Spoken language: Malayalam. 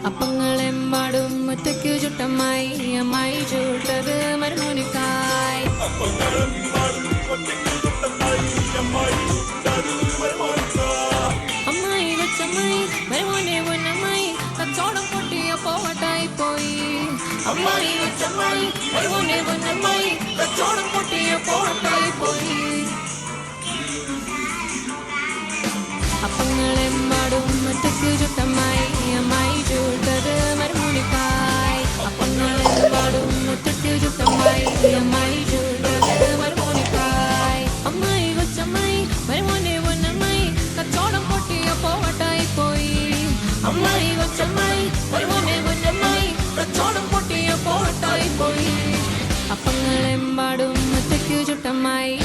അപ്പങ്ങളെമ്പാടും ഒറ്റയ്ക്കു ചുട്ടമ്മായി അമ്മായി ചൂട്ടത് മരുമോനിക്കായി അമ്മായി കൊച്ചമ്മായി മരുമോനെ പൊന്നമ്മായി കച്ചോടം പൊട്ടിയ പോവട്ടായി പോയി അമ്മായി കൊച്ചമ്മായി മരുമോനെ പൊന്നമ്മായി കച്ചോടം പൊട്ടിയ പോവട്ടായി പോയി അപ്പങ്ങളെമ്പാടും ഒറ്റയ്ക്കു ചുട്ടമ്മായി അമ്മായി ചൂട്ടത് മരുമോനിക്കായി അപ്പങ്ങളെമ്പാടും ഒറ്റയ്ക്കു ചുട്ടമ്മായി അമ്മായി ചൂട്ടത് മരുമോനിക്കായി അമ്മായി കൊച്ചമ്മായി മരുമോനെ പൊന്നമ്മായി കച്ചോടം പൊട്ടിയ പോവട്ടായി പോയി അമ്മായി കൊച്ചമ്മായി മരുമോനെ പൊന്നമ്മായി കച്ചോടം പൊട്ടിയ പോവട്ടായി പോയി അപ്പങ്ങളെമ്പാടും ഒറ്റയ്ക്കു ചുട്ടമ്മായി